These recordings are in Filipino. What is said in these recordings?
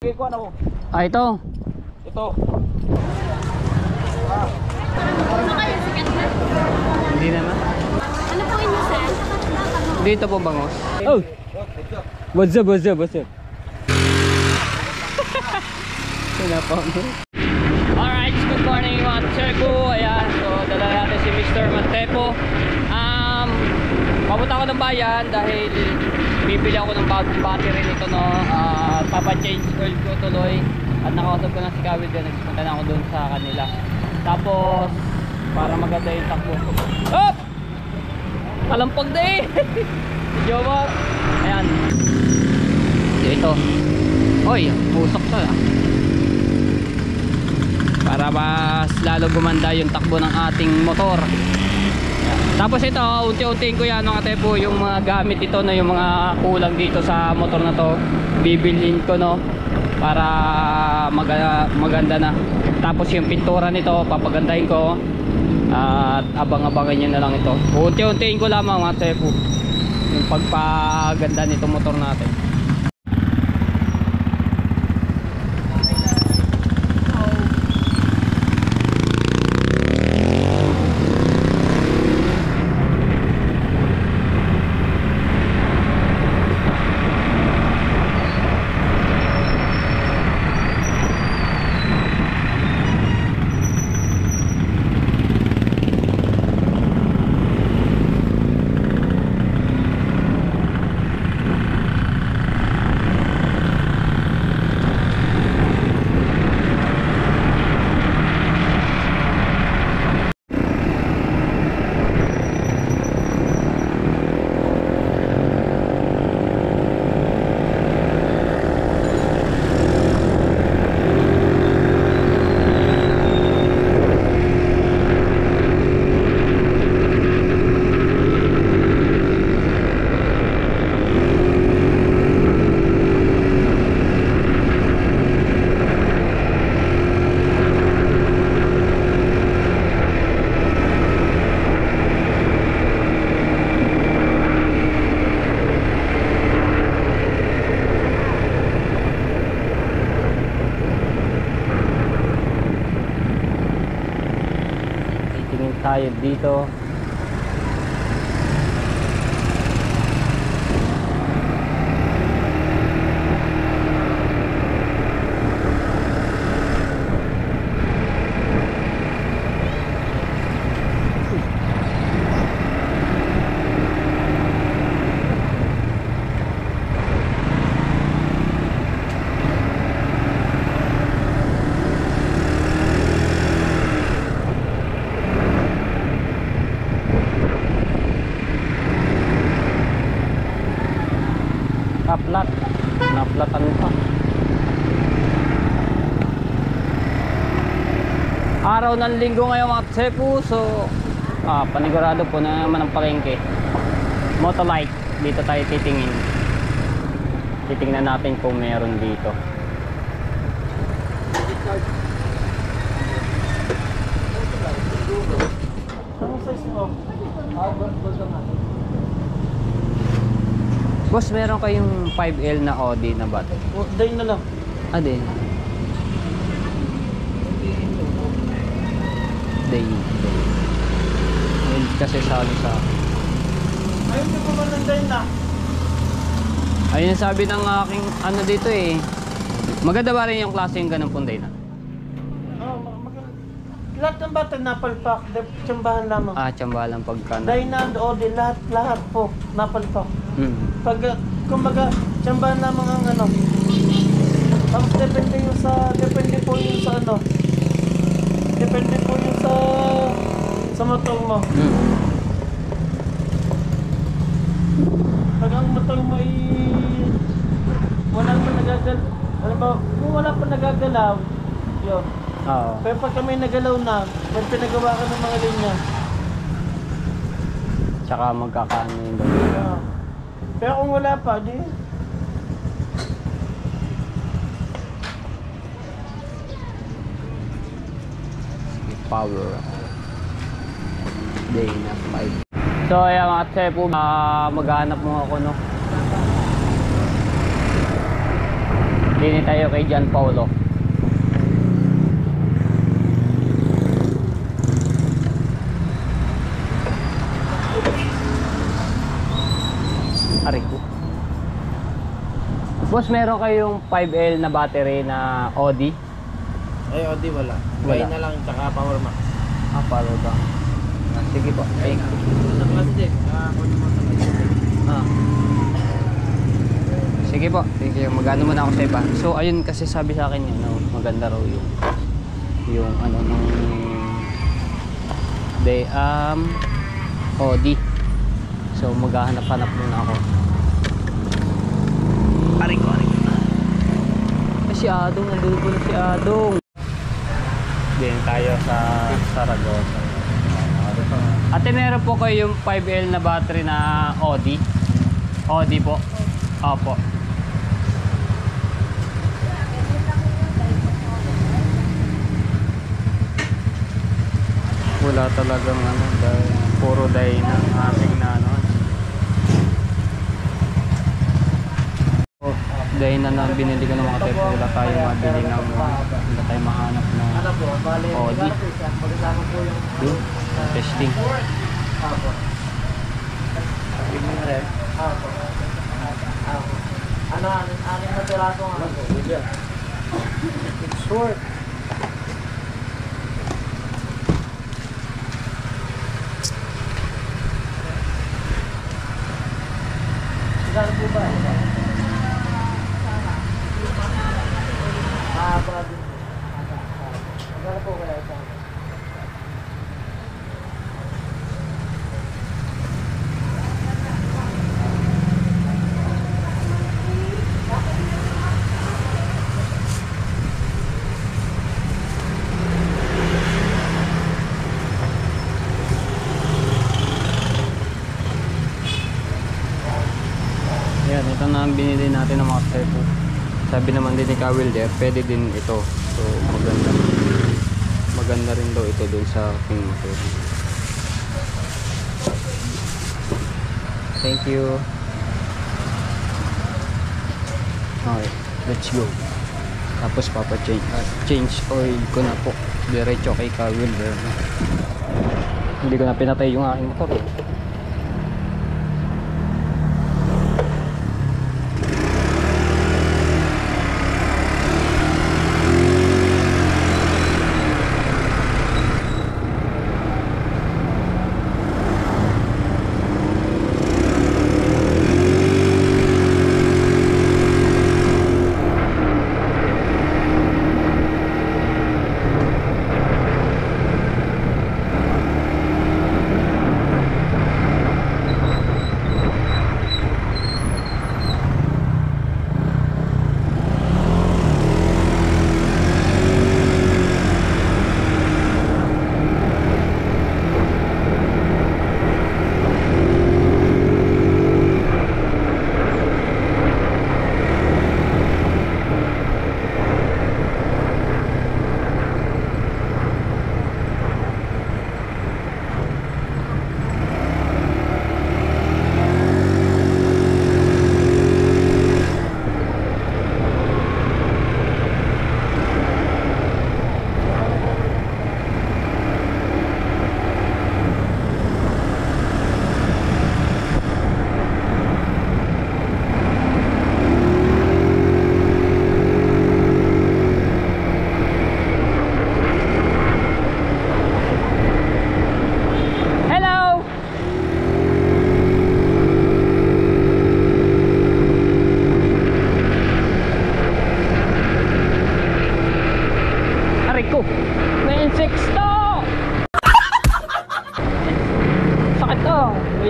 Ah, ito. Ito. Hindi naman. Ano po inyo, sir? Dito po bangos. Oh! What's up, what's up, what's up? Alright, good morning mga Tsepo. Ayan, so dala natin si Mr. Mantepo. Papunta ako ng bayan dahil bibili ako ng bagong battery nito, no. Papa-change oil ko tuloy. At nakausap ko na si Kawit din, nagpunta na ako doon sa kanila. Tapos, para maganda yung takbo. Hop! Kalampag na eh! Jomar! Ayan. Ito. Oy, pusok to ah. Para mas lalo gumanda yung takbo ng ating motor. Tapos ito, unti-untiin ko yan mga Tepo, yung mga gamit ito na yung mga kulang dito sa motor na to, bibilhin ko, no, para maganda na. Tapos yung pintura nito papagandahin ko at abang-abangan nyo na lang ito. Unti-untiin ko lamang mga Tepo yung pagpaganda nito motor natin. Tayo dito. Naplatan pa. Araw ng linggo ngayon mga Tsepo. So panigurado po na naman ang palengke. Motolite, dito tayo titingin. Titingnan natin kung meron dito. Boss, meron kayong 5L na Audi na battery? Day na lang. Ah, din. Day. Kasi sali sa... Ayun na po ba ng day na? Ayun ang sabi ng aking ano dito eh. Maganda ba rin yung klase yung ganun pong day na? Oo, lahat ng battery napalpak. Tsambahan lamang. Ah, tsambahan lang pagka na. Day na, Audi, lahat po napalpak. Pag, kumbaga, tsambahan lamang ang ano. Tapos depende po yung sa ano. Depende po yung sa motor mo. Pag ang motor mo ay wala pa nagagalaw, ano ba, kung wala pa nagagalaw, yun. Oo. Pero pag kami nagalaw na, may pinagawa ka ng mga linya. Tsaka magkakaano yun daw. Yeah. Pero kung wala pa, di. Power. Day na 5. So ayan mga Tsepo, maghanap mo ako, no. Dini tayo kay John Paulo. Ariko. Boss, meron kayong 5L na battery na Audi? Ay, Odi, wala. Wala. Gaya na lang, tsaka power max. Power bank. Sige po, thank you. Sa klase din. Kunin mo sa klase. Sige po, thank you. Magano muna ako sa iba. So ayun, kasi sabi sa akin yun, no, maganda raw yung ano nung Audi. So maghahanap-hanap muna ako. Ariko. Si Adong, nandun po na si Adong. Din tayo sa Saragossa. Ate, meron po kayo yung 5L na battery na Audi? Audi po? Opo. Wala talagang ano, dahil puro dahil ng ating na ano. Dahil na binili ko ng mga type, wala tayong mabili ng wala tayong mahanap na Audi. Yun, testing. Anim na piraso nga. It's short. Saan po ba? Magkano po kaya ito? Yan, ito na ang binili natin ng mga type. Sabi naman din ni Kawilder, pwede din ito. So maganda rin daw ito dun sa aking motor. Thank you. Okay, let's go. Tapos change oil ko na po diretso kay Kawilder. Hindi ko na pinatay yung aking motor.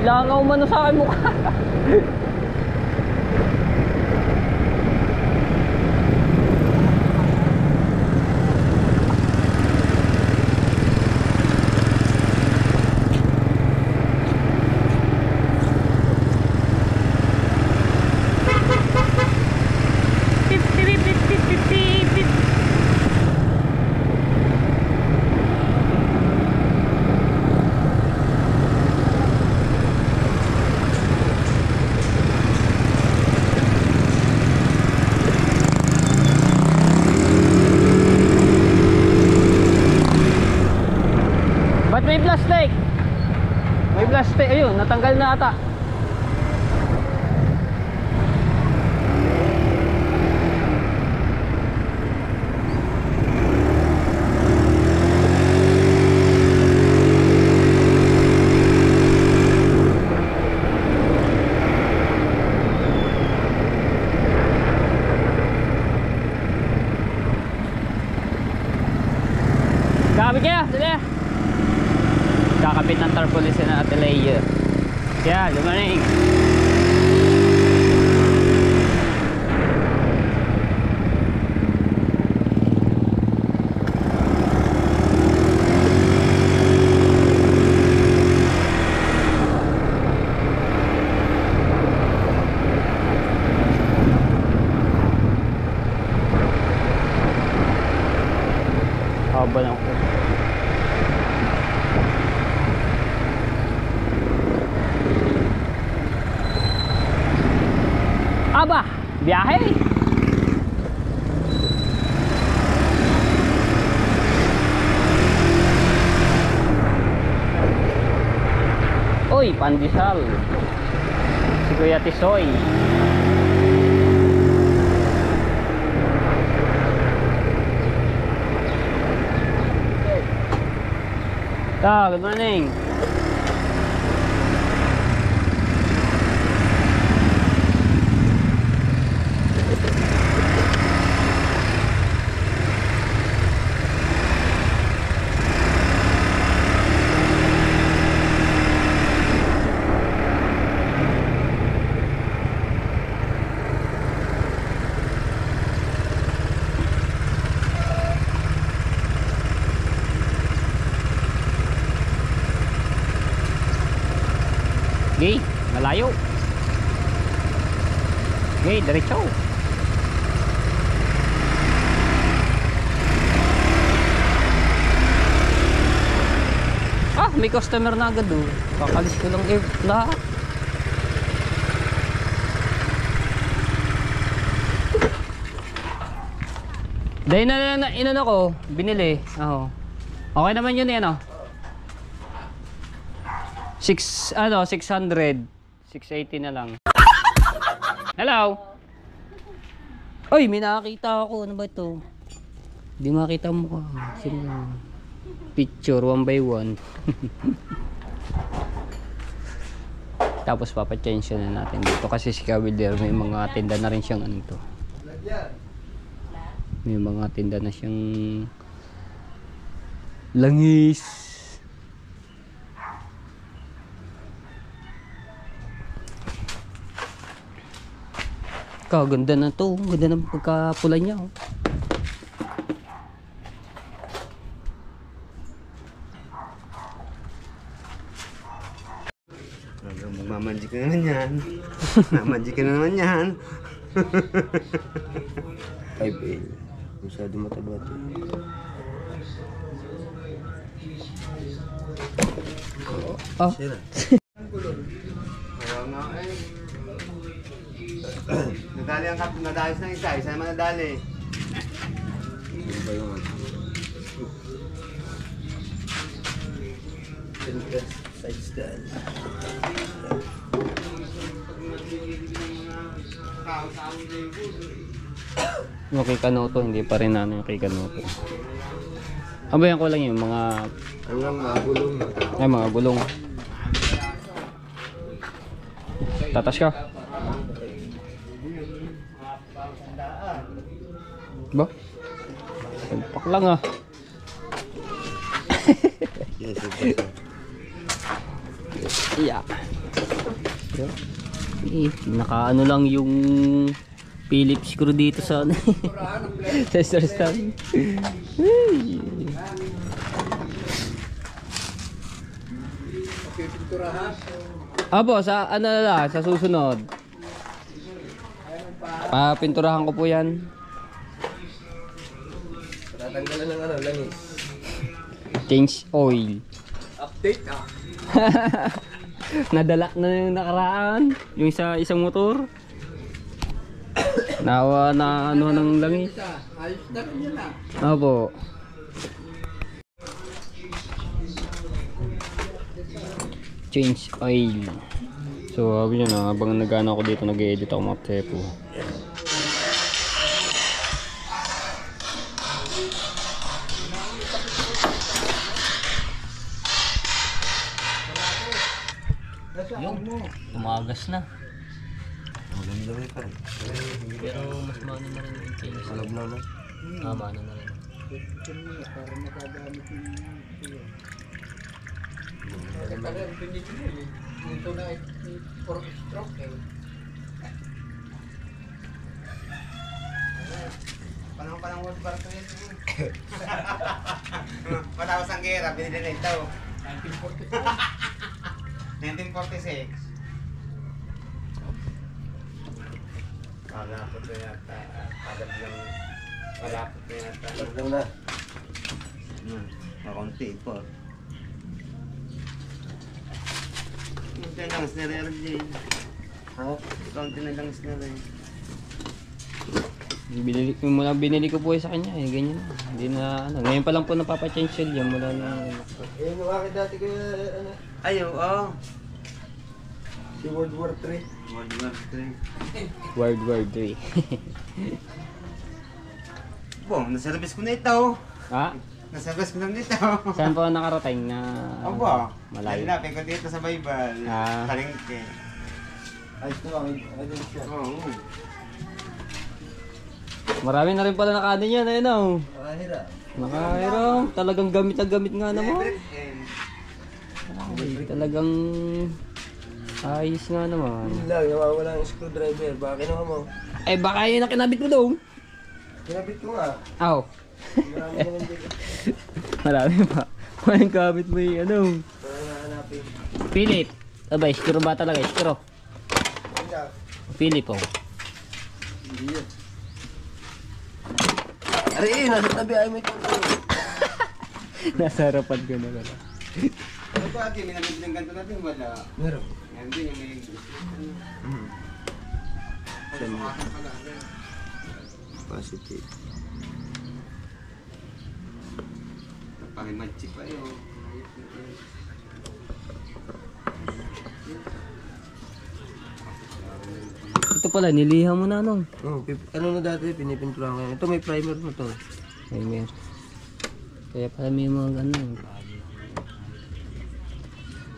Langaw man sa akin mukha. plastic. May plastic. Ayun, natanggal na ata. Kakabit kaya, dali. Kakabit ng tarpaulin na Ate Leia. Yeah, good morning. Haba na ako. Aba, biyahe. Uy, pandesal. Si Kuya Tisoy. Good morning. Okay, malayo. Okay, diretso. Ah, may customer na agad oh. Kakalis ko lang lahat. Dahil na inano ko, binili. Oo. Okay naman yun eh, ano? 600, 680 na lang. Hello. Oy, may nakakita ako. Ano ba ito? Hindi makita mo ka. Sino? Picture 1 by 1. Tapos papachange na natin dito kasi si Kabilder may mga tinda na rin siyang ano to. May mga tinda na siyang langis. Ganda na to, ganda ng pagkapula niya oh. Mamanji ka naman yan. Mamanji ka naman yan. 5A. Masyado mataba ito. Oh. Sira. Kaya nga eh. Nadali ang kapit, nadayos ng isa naman nadali. Ano ba yung ano? Side stand. Yung kay Kanoto, hindi pa rin ano yung kay Kanoto. Abayan ko lang yung mga Ano lang, mga gulong. ay mga gulong. Tatas ka. Ba? Sempak lang ah. Yes, yes. Iya. Naka-ano lang yung Phillips screw dito sa ano. Sa star stand. Abo, sa ano na sa susunod. Papinturahan ko po yan. Tatanggalan ng ano, langis. Change oil. Update ah. Nadala na yung nakaraan. Yung isang motor. Nawa na ano ng langis. Ayos na rin yun ah. Opo. change oil. So sabi nyo na, habang nagana ako dito, nag-edit ako mga tepo. Yung tumagas na. Maganda pa rin. Pero mas maano na rin yung change. Malab na na. Maano na rin. Panahon pa ng World War II yun. Matapos ang gera, binili na ito. 1946. Malapot na yata. Agad lang. Malapot na yata. Agad na. Makunti po. Kunti lang snare RJ. Ha? Kunti na lang snare. Binili ko po sa kanya eh, ganyan na. Hindi na ano. Ngayon pa lang po napapa-change oil yan mula na. Eh, yung akin dati ko ano, Ayaw, oo. si World War III. World War III. World War 3. Bong, naservice ko na ito. Ha? Naservice ko na nito. Saan po nakarating na Aba, malayo? lalapin ko dito sa Baybal. Ah. Palengke. Ayos na ayun siya. Oo. Marami na rin pala nakaano yan, ayun o. Nakahira. Nakahiram, talagang gamit na gamit nga naman. Ay, talagang ayos nga naman. Yun lang, nawawala ang screwdriver. Baka kinuha mo. Eh baka yun ang kinabit mo daw. Kinabit ko nga. Aw. Marami naman dito. Marami pa. Walang kabit mo yung ano. Para nahanapin. Philip. Aba, iskuro ba talaga? Iskuro. Hindi. Philip oh. Hindi yun. Ari, nasa tabi ay may tonto. Nasa harapan ko na pala. Ano ba, Ate? May nabibigyan ganito natin? Wala. Meron. Yan din yung may... Pasukatan pala. Positive. Pakimatsi pa yun. Ito pala, niliha mo na nung. Oh, ano na dati, pinipinturahan ko yan. Ito may primer na to. Ay, meron. Kaya pala may mga ano.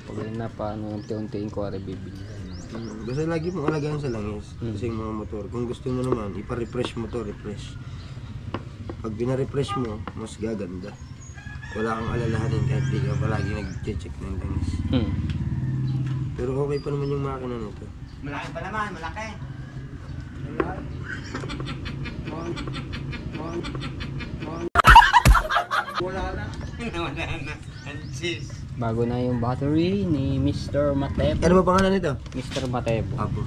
Pag na paano, unti-untiin ko ari bibili. Basta lagi mong alagaan sa langis. Kasi yung mga motor. Kung gusto mo naman, ipa-refresh mo to, refresh. Pag bina-refresh mo, mas gaganda. Wala kang alalahanin kahit di ka palagi nag-check ng langis. Pero okay pa naman yung makina nito. Malaki pa naman, malaki. Wala na. Wala na. Ang cheese. Bago na yung battery ni Mr. Matebo. Ano ba pangalan nito? Mr. Matebo. Apo.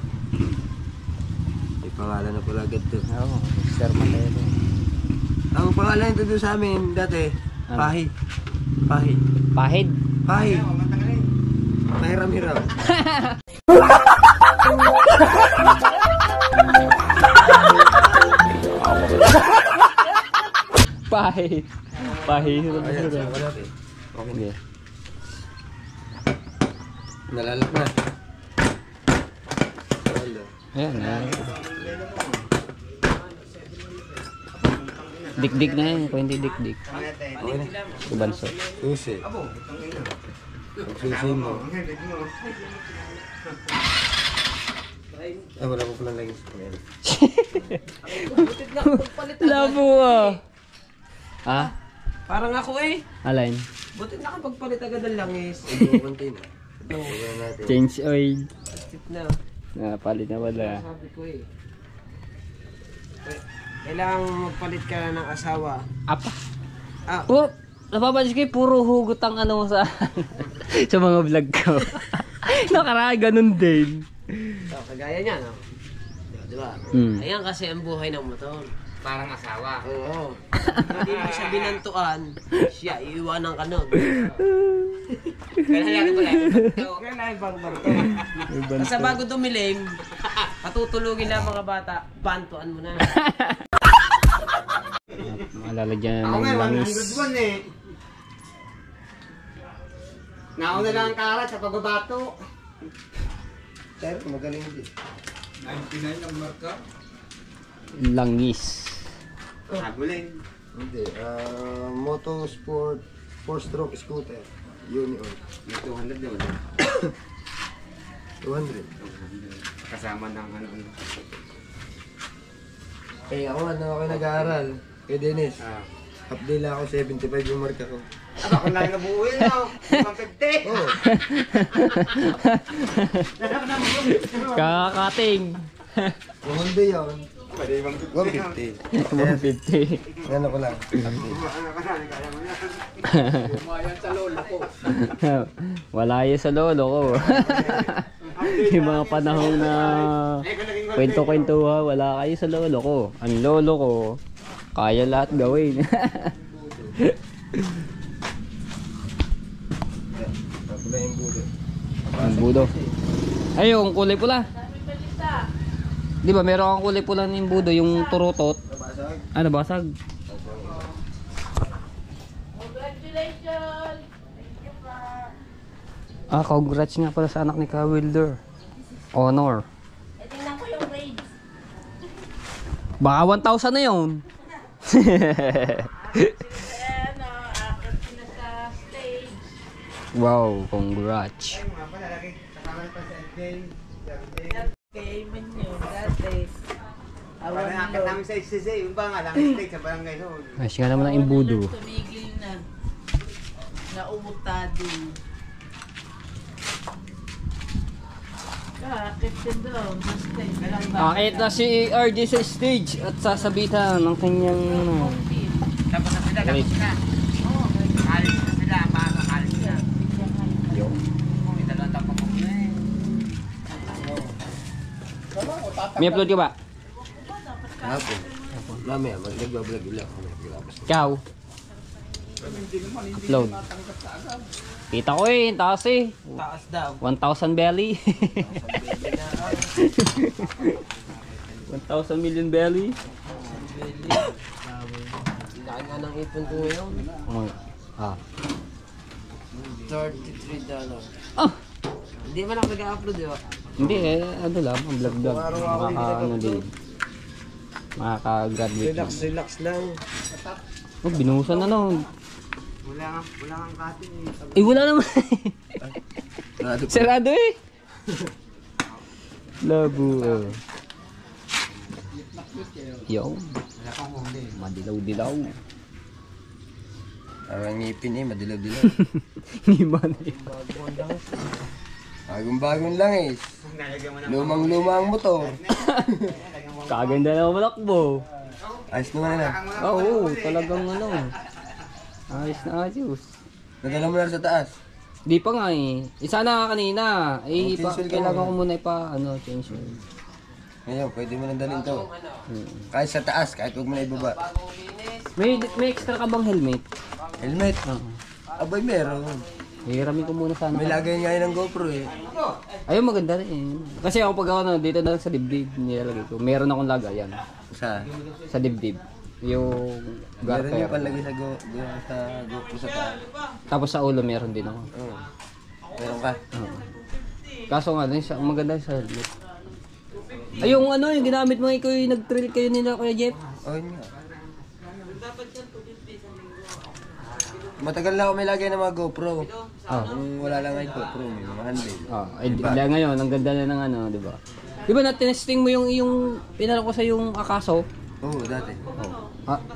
May pangalan na pala agad to. Oo, Mr. Matebo. Ang pangalan nito doon sa amin dati, Ano? Pahid. Pahid. Pahid. Pahid. Ayaw, matagalin. Mahiram-hiram. Pahid. Pahid. Ayan, saan ka natin? Okay na. Okay. Nalalak na. Hello. Ayan, ayan. Dik-dik na yan, kung hindi dik-dik. Okay na. Ibanso. Susi. Abo, itong ina. Ang susi mo. Ay, wala ko palang lagi sa kamera. Labo ah. Ha? Parang ako eh. Alin? Buti nakapagpalit agad ng langis. Ito, container. Ito, wala natin. Change oil. Tip na. Palit na wala. Sabi ko eh. Kailangan magpalit ka na ng asawa. Apa? Ah, Oh, napapansin ko puro hugot ang ano mo sa sa mga vlog ko. Nakaraan ganun din. so, kagaya niya, no? Diba? Ayan kasi ang buhay ng motor. Parang asawa. Oo. Hindi mo siya binantuan, siya iiwanan ka nun. Kailangan ko lang. Kailangan bang barto? Basta bago dumilim, patutulugin lang mga bata, bantuan mo na. Malalagyan Ako ng nga, langis. 101 eh. Nauna lang ang karat sa pagbabato. Pero magaling din. Langis. Hagulin. Hindi. Motosport 4-stroke scooter. Union. May 200 din. 200. Kasama ng ano. Eh ako ako nag-aaral. Kay Dennis. Ah. Half day lang ako, 75 yung marka ko. Aba, kung lang nabuo yun, no? 150. Oo. Kakakating. Yung whole day yun. Pwede 150. 150. Ano ko lang. Wala yun sa lolo ko. Yung mga panahon na kwento-kwentuha, wala kayo sa lolo ko. Ang lolo ko, kaya lahat gawin. Pula yung budo. Ang budo. Ay, yung kulay pula. Di ba meron kang kulay pula ng budo, yung turutot. Ano, basag? Congratulations! Ah, congrats nga pala sa anak ni Ka Wilder. Honor. E, tingnan ko yung grades. Baka 1,000 na yun. Ayan, akit sila sa stage. Wow, congrats. Kay Manyo, dati. Parang akit namin sa SCC, yung ba nga lang state sa barangay noon. Ayos nga naman ang imbudo. Tumigil na. Naumutado. Akit din doon. Sa stage. Akit na si RJ sa stage at sasabitan ng kanyang Tapos na sila, tapos na. Kalis na sila, paano kalis na. May dalawang tapang mo na eh. May upload ka ba? Hapon. Mamaya, nagbablog ulit ako. Ikaw? Upload. Kita ko eh, taas eh. Taas daw. 1,000 belly. 1,000 million belly. Laki nga ng ipon ko ngayon. Ah. $33. Ah! Hindi man ako nag-upload, di ba? Hindi eh, ano lang, ang vlog-vlog. Makaka-ano din. Makaka-graduate. Relax lang. Oh, binuhusan na nun. Wala kang katin eh. Eh, wala naman. Sarado eh. Labo. Yo. Wala kang huli. Madilaw-dilaw. Ang ngipin eh, madilaw-dilaw. Gimana eh. Bagong-bagong lang eh. Nalagyan mo na. Lumang-lumang motor. Kaganda na malakbo. Ayos naman na. Oo, talagang ano. Ayos na ayos. Nadala mo na sa taas. Di pa nga eh. Isa na kanina. Eh, Oh, change oil ka kailangan muna. ko muna change oil. Ngayon, pwede mo nang dalhin to. Kahit sa taas, kahit huwag mo na ibaba. May extra ka bang helmet? Helmet. Oo. Abay, meron. Hiramin ko muna sana. May lagay nga yun ng GoPro eh. Ayun, maganda rin eh. Kasi ako pag ako dito na lang sa dibdib nilalagay ko. Meron akong lagayan sa dibdib. Yung Meron yung garter. panlagay sa GoPro sa taas. Tapos sa ulo meron din ako. Oo. Meron ka. Oo. Kaso nga, maganda sa helmet. Ay, yung ano, yung ginamit mo ikaw yung nag-trail kayo nila Kuya Jeff. Oh, yun nga. Matagal na ako may lagay ng mga GoPro. Ah. Kung wala lang ay GoPro, may mga handle. Ay, ngayon, ang ganda na ng ano, di ba? Di ba na-testing mo yung pinalo ko sa yung akaso? Oo, dati.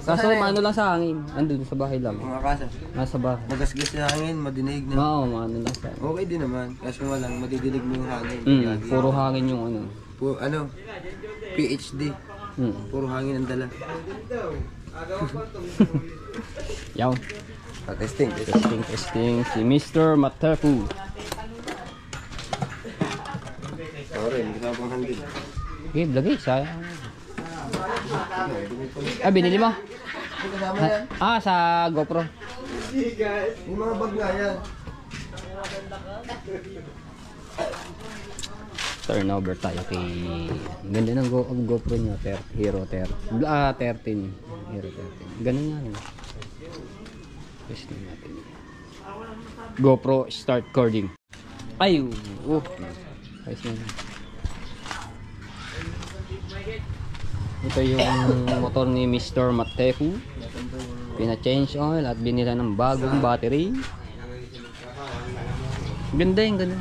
Kaso ano lang sa hangin. Andun sa bahay lang. Mga kasa. Nasa bahay. Magasgas na hangin, madinig na. Oo, ano lang sa Okay din naman. Kaso nga lang, madidilig mo yung hangin. puro hangin yung ano. Ano? PhD. Puro hangin ang dala. Yaw. Testing. Testing. Si Mr. Matapu. Sorry, hindi ka pang handle. Okay, vlogay. Sayang. Binili mo? Sa GoPro. Yung mga bag nga yan. Turnover tayo kay... Ganda ng GoPro niya. Hero 13. Hero 13. Ganun nga. Testing natin. GoPro start recording. Ay, ayos na. Ito yung motor ni Mr. Matehu. Pina-change oil at binila ng bagong battery. Ganda yung ganda.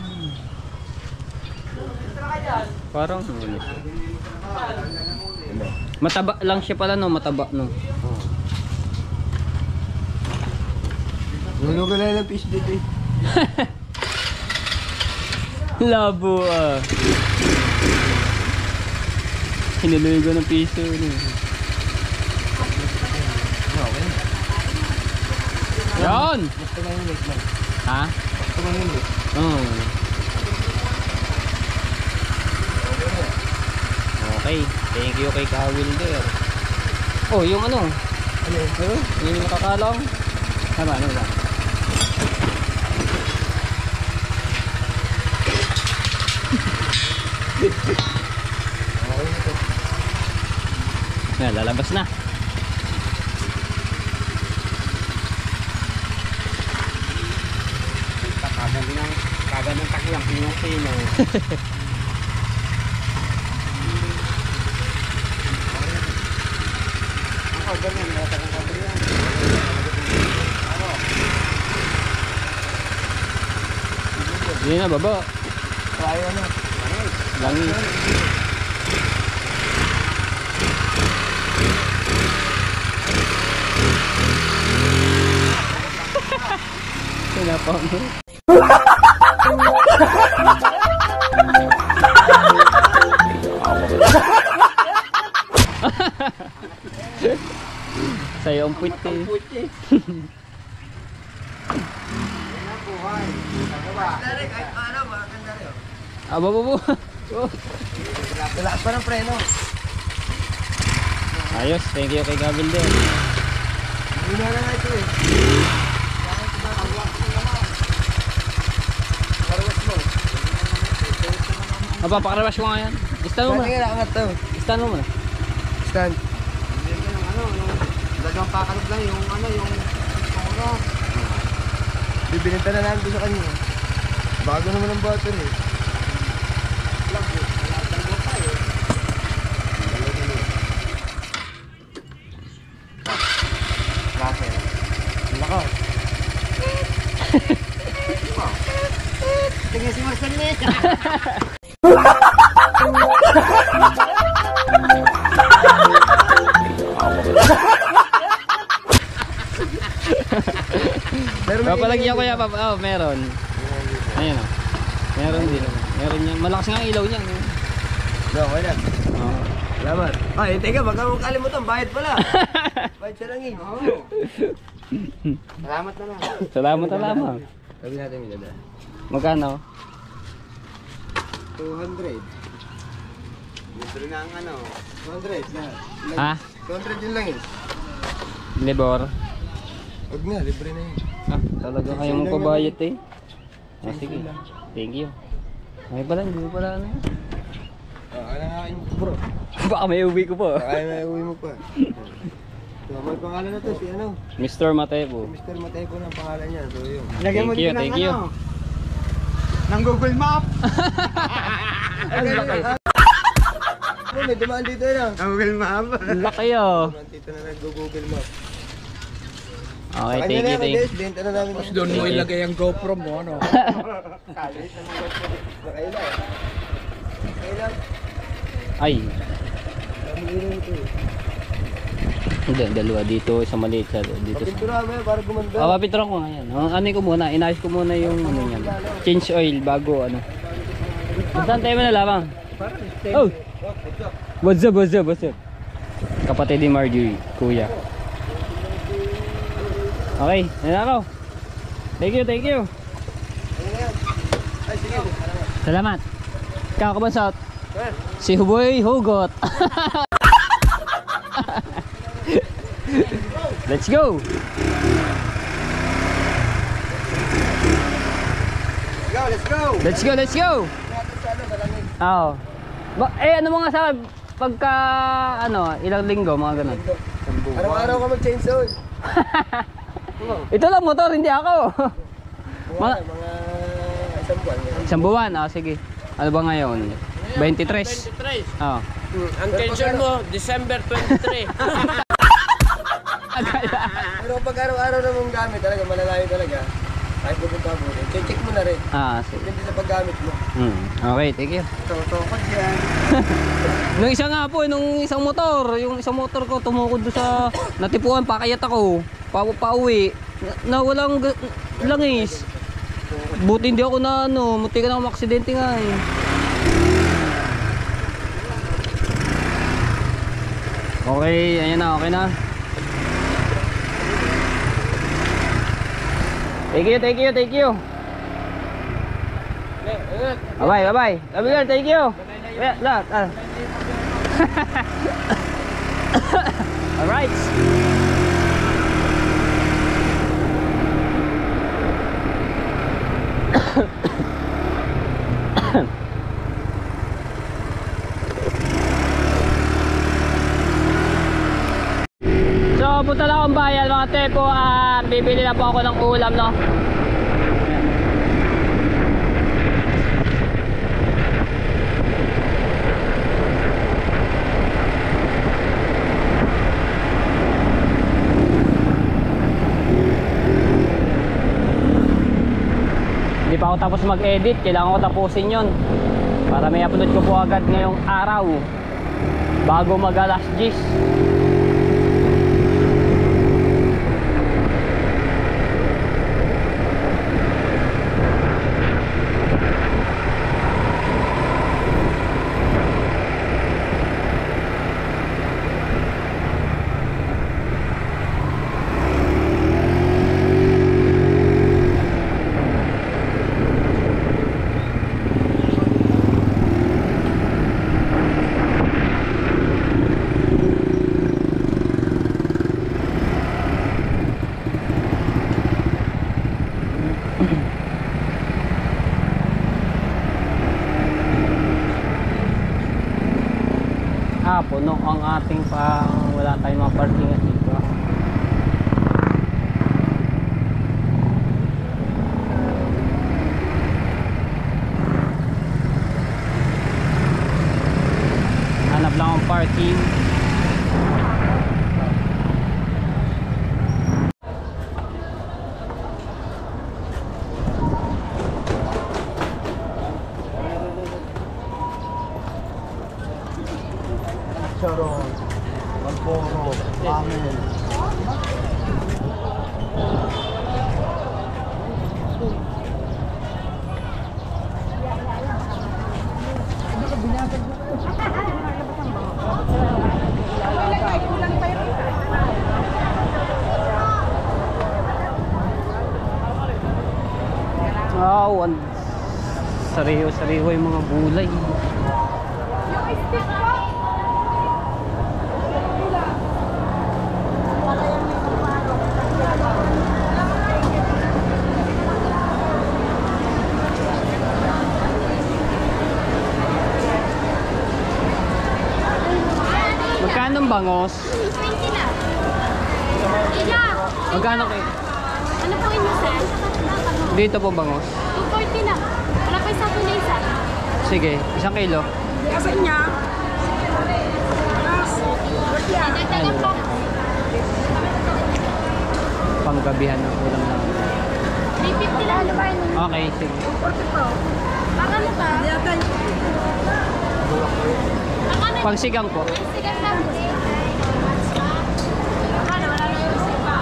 Parang mataba lang siya pala, no? Mataba, no? Nuno ka lang ng fish dito eh. Labo ah. Hinuloy ko ng piso. Yan! Gusto nga yung late man. Ha? Gusto nga yung late. Oh. Okay, thank you kay Kawilder. Oh, yung ano? Ano yun? Yung nakakalang. Tama, ano ba? Yan, lalabas na. Kagad ng taklang pinong-pino. Ako, ganyan. Natakang kabili yan. Hindi na, baba. Kaya na. Langis. Sinapang mo. Sa'yo ang puwit eh. Aba, babo. Relax pa ng preno. Ayos, thank you kay Gabilder. Hindi na nga ito eh. Aba, pakarawash mo nga yan. Istan mo Saan muna. nga nakangat to? Istan mo muna. Stand. Dagang pakalog lang yung Bibinita na namin doon sa kanya. Bago naman ang battery. klase. Lako. Tingnan si Marcel eh. Papalagyan ko yan, oh, meron. Ayun oh. Meron din. Meron yan. Malakas nga ang ilaw niya. No? Okay na. Oh. Salamat. Ay, teka, baka mong kalimutan. Bayad pala. Bayad siya lang eh. Salamat na lang. Salamat na lamang. Sabi natin yung dada. Magkano? 200. Libre na ang 200 na. Ha? 200 yun lang eh. Libor? Huwag na, libre na yun. Ah, talaga kayo mong pabayat eh. Ah, sige. Thank you. Ay pala, hindi mo pala ano. Ano nga kayo bro? Baka may uwi ko po. Kaya na uwi mo pa. So, may pangalan na to si ano? Mr. Matepo. Mr. Matepo ng pangalan niya. So yun. Thank you, thank you. Ng Google Map. Ang laki. May dumaan dito na. Ng Google Map. Laki oh. Dumaan dito na nag-google map. Okay, Sa thank kanya you, na thank guys, you. benta na namin. Doon mo ilagay ang GoPro mo, ano? Nakailan. Nakailan. Ay, Kami ilaw ito eh. hindi, dalawa dito, sa maliit sa dito sa... Papintura mo para gumanda. Ah, papinturan ko nga yan. Ano ko muna, inayos ko muna yung ano yan. Change oil bago ano. Saan tayo mo na lamang? Oh! What's up, what's up, what's up? Kapatid ni Marjorie, kuya. Okay, yan ako. Thank you, thank you. Ay, sige. Salamat. Kakabansat. Si Huboy Hugot. Let's go. Let's go. Let's go, let's go. Oo. Ano mga sa pagka ano, ilang linggo mga ganun. Araw-araw ka mag-change oil. Ito lang motor, hindi ako. Mga isang buwan yan. isang buwan, sige. Ano ba ngayon? 23. 23. Oh. Ang pension mo, December 23. Pero pag araw-araw namang gamit talaga, malalayo talaga. Kahit pupunta mo rin. Check mo na rin. Sige. Depende sa paggamit mo. Okay, thank you. Totoo yan. Nung isa nga po, nung isang motor, yung isang motor ko tumukod doon sa natipuan, pakayat ako. Pauwi. Na walang langis. Buti hindi ako na muti ka na aksidente nga eh. Okay, ayan na, okay na. Thank you, thank you, thank you. Bye-bye, bye-bye. Love you, thank you. Yeah, lahat. Alright. So, punta lang akong bayan mga tepo. Bibili na po ako ng ulam, no? Hindi pa ako tapos mag-edit, kailangan ko tapusin yon para may upload ko po agad ngayong araw bago mag alas 10. Puno ang ating wala tayong mga parking at dito. Hanap lang ang parking. Charon, Malboro, Amen. Wow, sariwa yung mga gulay. Magkano ang bangos? 20 na. Iya. Magkano kayo? Ano po inyo, sir? Dito po bangos. 240 na. Wala pa isa na isa. Sige, 1 kilo. Asan niya? Dagdagan pa. Panggabihan ng ulam namin. 350 lang. Okay, sige. Baka na ba? Pangsigang po. Sigat lang. Wala na yung sipa.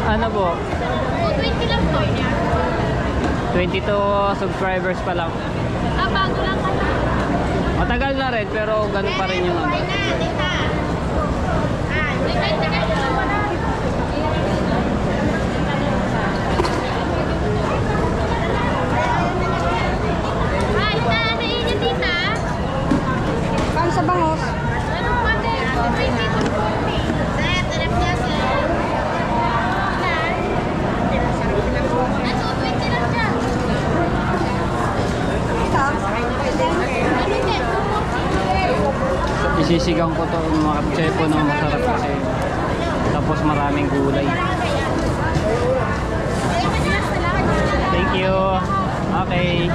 Ano po? 220 lang po. 22 subscribers pa lang. Bago lang kasi. Matagal na rin pero ganun pa rin yung ano. Paano sa bangos? Ano pa din? Isisigang ko to mga kapitsepo ng masarap kasi. Tapos maraming gulay. Thank you. Okay.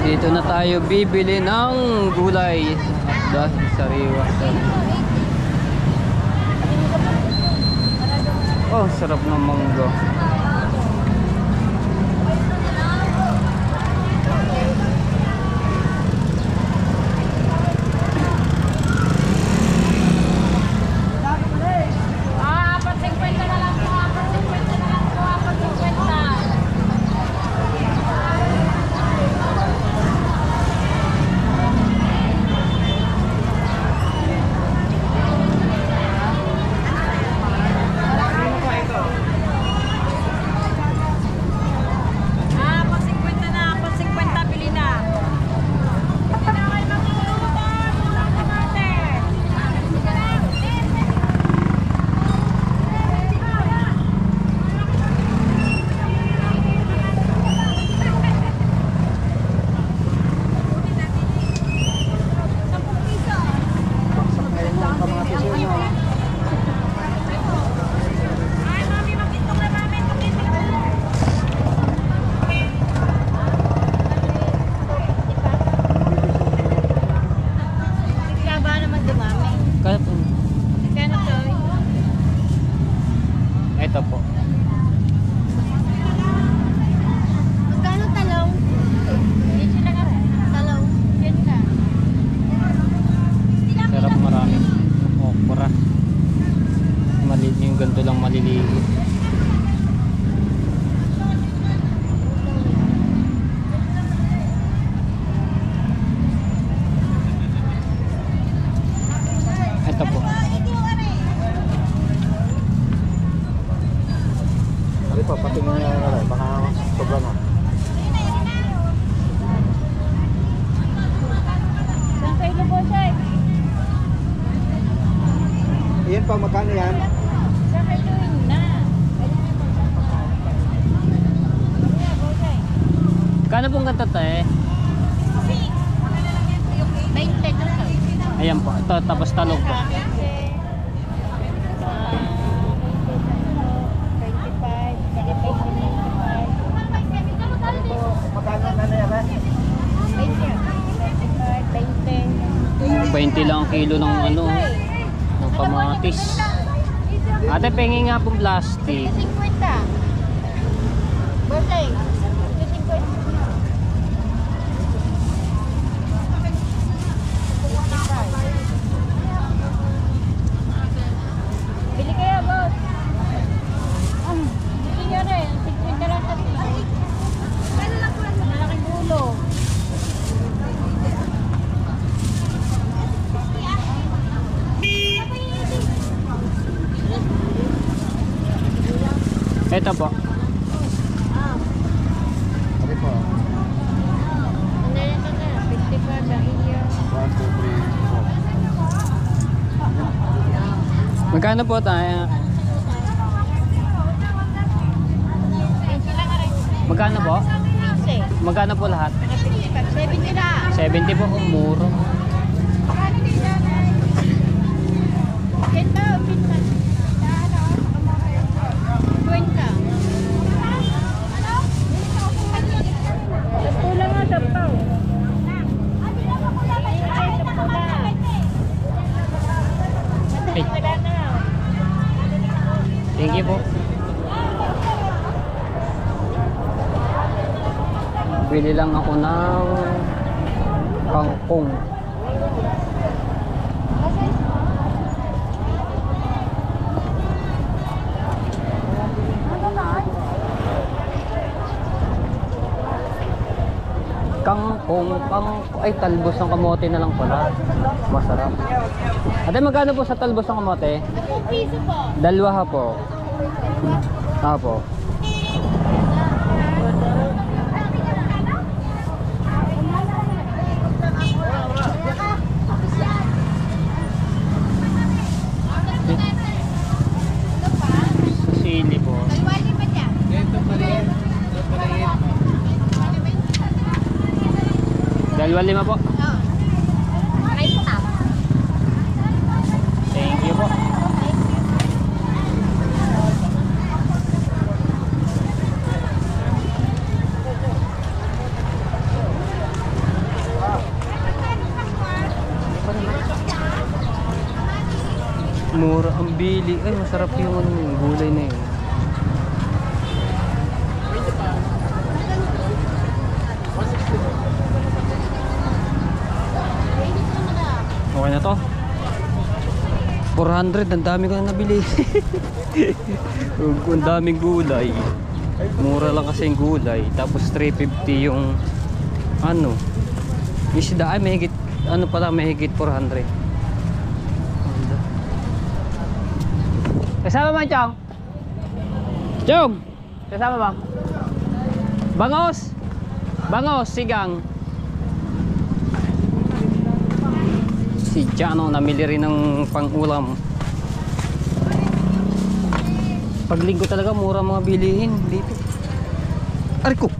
Dito na tayo bibili ng gulay. Dahil sariwa. Oh, sarap ng mangga. Ito po. Magkano talong? Dito lang ako. Talong. Yan ka. Sarap marami. Okra. Maliit yung ganito lang maliligo. Ito po. Ano pa, patingin niya na rin, baka sobrang na. Saan kayo po, Shay? Iyan pa, magkano yan? Saan kayo doon na? Kano pong ganito eh? 20 to. Ayan po. Ito, tapos talong po. 20 lang ang kilo ng ano, ng kamatis. Ate, pengi nga pong plastic. 50. Birthday. 50. Bili kayo, boss. Bili nyo rin. 50 lang sa piso. Malaking ulo. Ito po. Ano po? Ano yan ito na? 55 ang iyo. 1, 2, 3, 4. Magkano po tayo? 20 lang ka rin. Magkano po? 15. Magkano po lahat? 70 na. 70 po, kung muro. Kento, pinsan. Kwenta. Kulang nga sa pao. Hey. Thank you po. Bili lang ako ng kangkong. kung ay talbos ng kamote na lang pala. Masarap. Ate, magkano po sa talbos ng kamote? 2 piso po. Dalawa ha po. Apo. Sili po. Kalwali pa dyan. Dalawa lima po. Oo. Rice top. Thank you po. Mura ang bili. Ay, masarap yung gulay na yun. Okay na to. 400, ang dami ko na nabili. Ang daming gulay. Mura lang kasi yung gulay. Tapos 350 yung ano. Isda ay mahigit, ano pala, mahigit 400. Kasama ba, Chong? Chong! Kasama ba? Bangos! Bangos, sigang. Si Jano namili rin ng pang-ulam. Pag linggo talaga mura mga bilihin dito. Aray ko!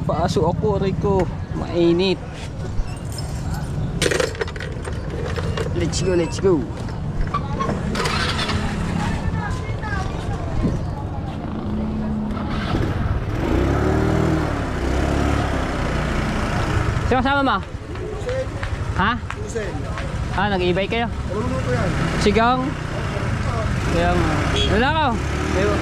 Paaso ako, aray ko. Mainit. Let's go, let's go. Sino kasama mo? Ha? Ah, nag-e-bike kayo? Sigang? Kaya nga. Wala ka? Ayun.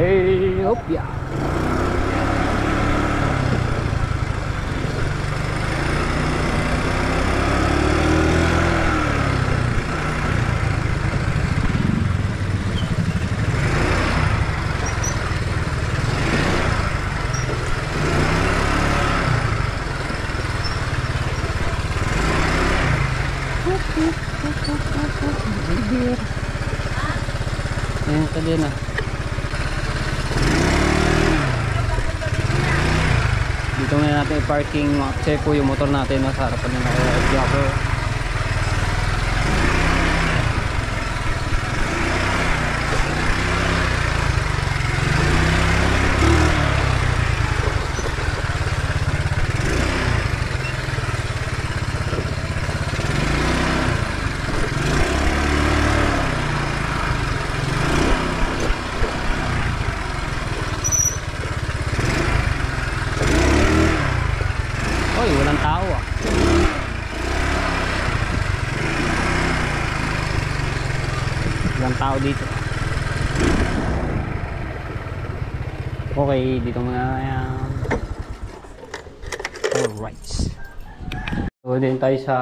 Hey, hopya. Ayan ka din ah. Dito nga natin i-parking, check po yung motor natin no, sa harapan ng Jacko. Oy, walang tao ah. Walang tao dito. Okay, dito muna yan. Alright. So, din tayo sa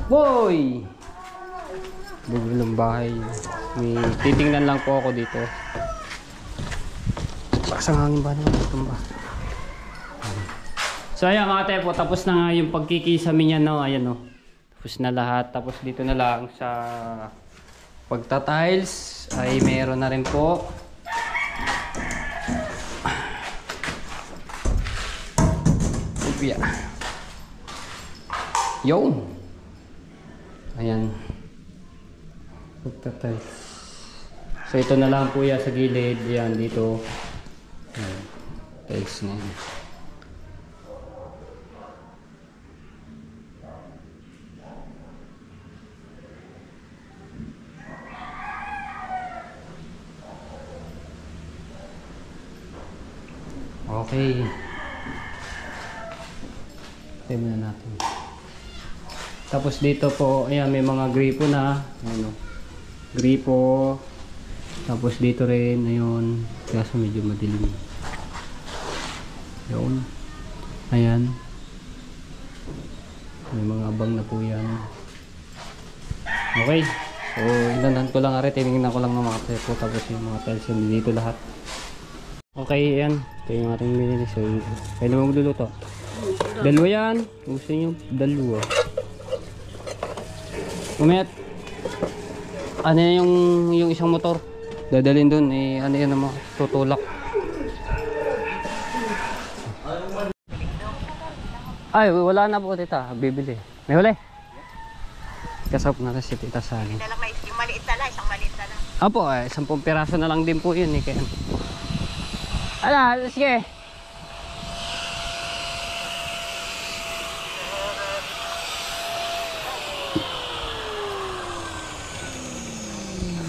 boy! Bugulong bahay. May titingnan lang po ako dito. Baksang hangin ba naman itong ba? So ayan mga tepo, tapos na nga yung pagkikisami niya, no? Ayan no. Tapos na lahat. Tapos dito na lang sa pagta-tiles ay meron na rin po. Upya. Yo! Ayan. Pagta-tiles. So ito na lang po yan sa gilid. Ayan dito. Ayan. Tiles na yan. Okay. Tingnan natin. Tapos dito po, ayan, may mga gripo na. Ano? Gripo. Tapos dito rin, ayun. Kaso medyo madilim. Ayun. Ayan. May mga abang na po yan. Okay. So, inandan ko lang ari. Tinignan ko lang ng mga tepo. Tapos yung mga tiles yun dito lahat. Okay, yan. Ito yung ating binili. So, kailan mo magluluto? Dalawa yan. Gusto nyo dalawa. Umayat. Ano yung isang motor? Dadalhin dun. Eh, ano yan naman? Tutulak. Ay, wala na po tita. Bibili. May huli? Kasap na si tita sa akin. Yung maliit na lang, isang maliit na lang. Apo, 10 piraso na lang din po yun. Eh, kaya. Ala, sige.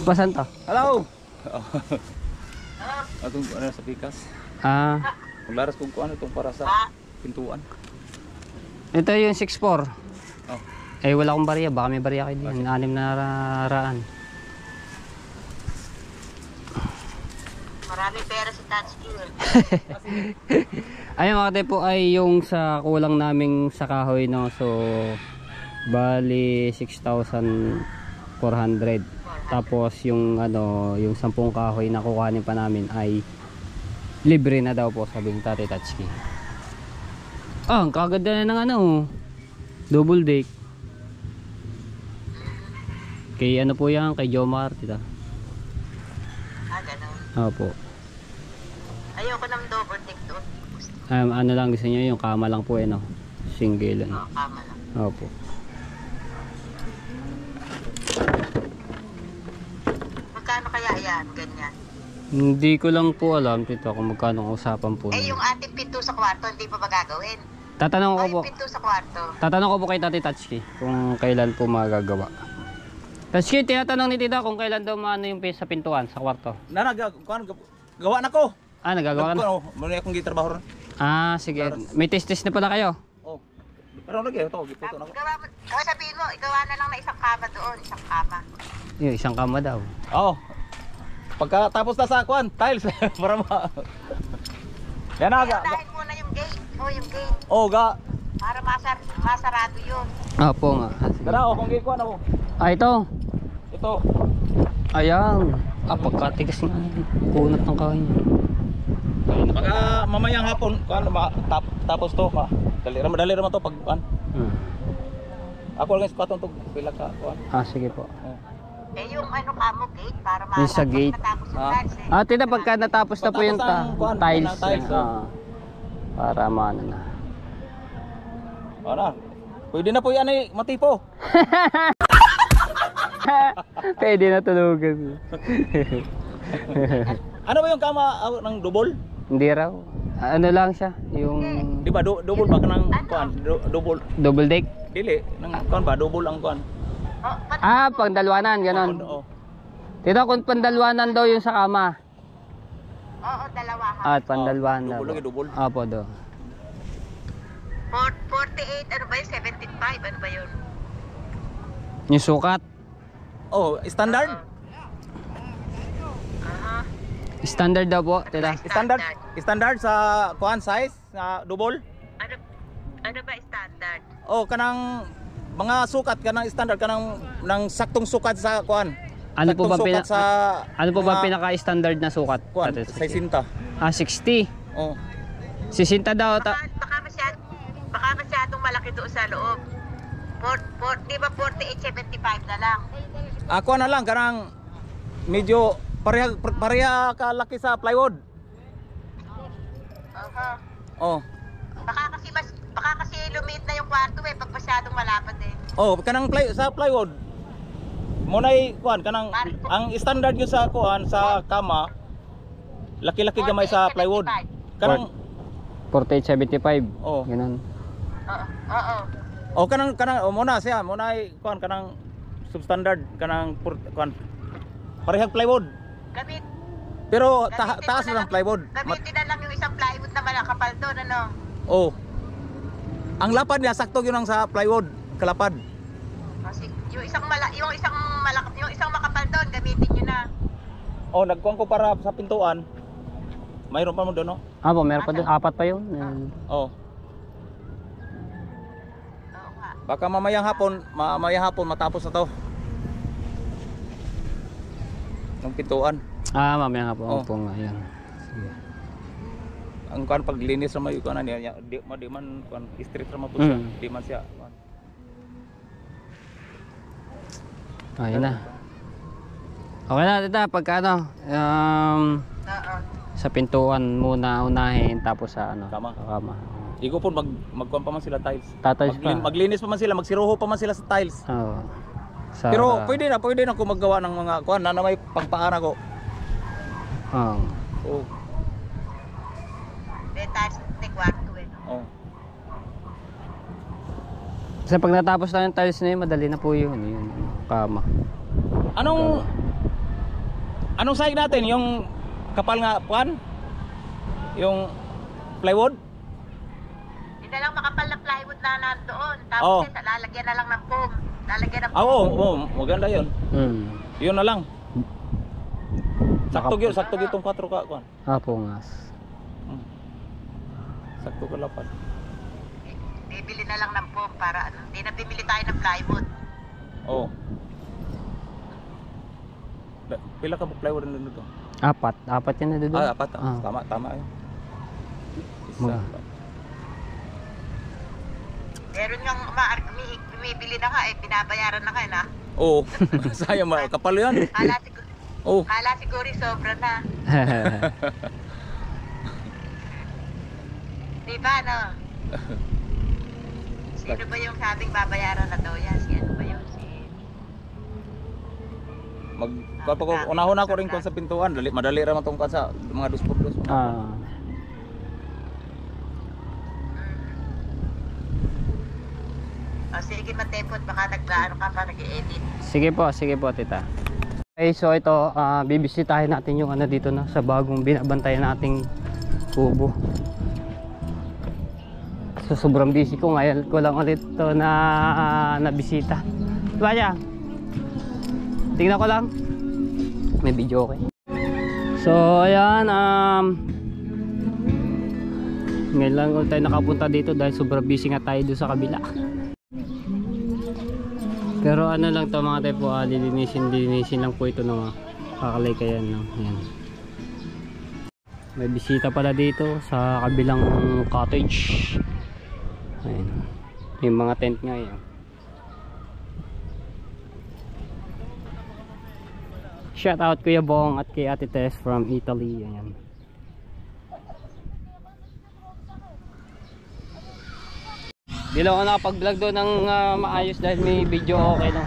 Pasan to? Hello! Atong ano sa pikas. Ah, Maglaras kung ano itong para sa pintuan. ito yung 6.4. Oh. Eh, wala akong barya. Baka may barya kayo din. 6 na raan. Maraming pera sa touchscreen. Ayun mga tepo ay yung sa kulang naming sa kahoy, no. So bali 6,400. Tapos yung ano, yung 10 kahoy na kukuhanin pa namin ay libre na daw po, sabi ng Tatay Tatsuki. Ah, ang kaganda na ng ano, double deck. Kay ano po yan, kay Jomar, tita. Ganun. Opo. Ayoko ng double deck doon. Ano lang gusto niyo, yung kama lang po, no. Single ano. Kama lang. Opo. Magkano kaya yan, ganyan? Hindi ko lang po alam, tita, kung magkano ang usapan po. Eh, yung ating pinto sa kwarto, hindi pa ba gagawin? Tatanong ko O po. yung pinto sa kwarto. Tatanong ko po kay Tatay Tatsuki kung kailan po magagawa. Tatsuki, tinatanong ni tita kung kailan daw maano yung sa pintuan sa kwarto. Gawa na ko. Ah, nagagawa na. Muna akong gitrabaho ron. Ah, sige. May test na pala kayo. Oh. Pero lagi ito, giputo na ko. Sabihin mo, igawa na lang na isang kama doon, isang kama. Yung isang kama daw. Oh. Pagkatapos na sa kuan, tiles para ma. Yan na ga. Unahin muna yung gate. Yung gate. Oh, ga. Para masarado yun. Opo nga. Tara, kung gikuan ako. Ito. Ito. Ayan. Pagkatigas nga. Kunat ng kahoy. Baka mamayang hapon kuan tapos to ka. Dali ra to pag kuan. Ako lang sa to pila ka kuan. Sige po. Oh. Yung kamo gate para Yung sa gate. matapos yung tiles eh. Tita, pagka natapos na po yung Patapos ang kuwan, tiles. tiles, Para maano na. Ana. Pwede na po yan matipo. Pwede na tulugan. Ano ba yung kama ng double? Hindi raw. Ano lang siya? Yung Di ba double ba kanang kuan? Double. double deck? Dili nang kuan ba double ang kuan. Pangdalwanan, ganon. Oo. Tita, kung pandalwanan daw yung sa kama. Oo, dalawa. Pandalwanan daw. Double lagi double. Opo do. 48, ano ba yun? 75, ano ba yun? Yung sukat. Oh, standard? Standard daw po, tita. Standard sa kuan size na double? Ano ba standard? Oh, kanang mga sukat kanang standard kanang nang saktong sukat sa kuan. Ano po ba Saktong sukat sa mga pinaka-standard na sukat? kuan? Ate, Sa 60. 60. Oh. 60 daw. Baka masyadong malaki doon sa loob. Di ba 48, 75 na lang? Ako na lang kanang medyo pareha kalaki sa plywood. Oh. Baka kasi lumit na yung kwarto pag masyadong malapad eh. Oh, kanang sa plywood. Munay kuan kanang ang standard yun sa kuan sa kama. Laki-laki gamay sa plywood. Kanang 4875. Oh. Ganun. Oo. Oh, kanang muna siya, munay kuan kanang substandard kanang kuan parehag plywood. Pero taas na ng plywood. Gamitin na lang yung isang plywood na malakapal doon, ano? Oh. Ang lapad niya sakto yun ang sa plywood, kalapad. Kasi yung isang makapal doon, gamitin nyo na. Oh, nagkuhan ko para sa pintuan. Mayroon pa mo doon, no? Meron pa doon. 4 pa yun. Oh. Oo nga. Baka mamayang hapon matapos na to. Ng pintuan. Mamaya nga po. Oh. Opo nga, yan. Sige. Ang kuan paglinis ra may kuan niya, di man kuan street ra mo di man siya. Kuan. Ayun na. Okay na, tita. Pagka Oo. sa pintuan muna unahin, tapos sa Kama. sa kama. Igo po magkuan pa man sila tiles. Tatiles pa. Maglinis pa man sila, magsiruho pa man sila sa tiles. Oo. Pero pwede na kung maggawa ng mga kuan na may pangpaana ko. Oo. Oh. Details sa kwarto eh. Oh. Kasi pag natapos na yung tiles na yun, madali na po yun. Yun, kama. Anong side natin? Yung kapal nga kuan? Yung plywood? Hindi na lang makapal na plywood na nandoon. Tapos Oo. lalagyan na lang ng foam. Lalagyan ng Ah, oo, maganda 'yun. Yun na lang. Sakto itong 4 ka kuan. Apo nga. Sakto ka lapad. Bibili na lang ng foam para hindi na bibili tayo ng plywood. Oo. Pila ka plywood na dito? 4 yan na doon. 4. Tama 'yun. Isa. Meron nga bumibili na ka binabayaran na ka na. Oo. Sayang kapal 'yan. Oh. Kala siguro sobra na. Diba no? Sino ba yung sabing babayaran na daw yan? Si ano ba yun? Unahon ako rin kon sa pintuan, madali ra man tong sa mga dos-dos. Sige matepot, baka naglaano ka pa nag-i-edit. Sige po tita. Okay, so ito, bibisitahin natin yung dito na sa bagong binabantayan nating kubo. So sobrang busy ko ngayon ko lang ulit ito na nabisita. Diba siya? Tingnan ko lang. May video okay. So ayan, ngayon lang ulit tayo nakapunta dito dahil sobrang busy nga tayo doon sa kabila. Pero ano lang to mga tayo po, lilinisin lang po ito ng kakalay kayan, no? Ayan. May bisita pala dito sa kabilang cottage. Ayan. Yung mga tent nga yan. Shout out Kuya Bong at kay Ate Tess from Italy. Ayan. Di lang ako nakapag-vlog doon ng maayos dahil may video okay, no?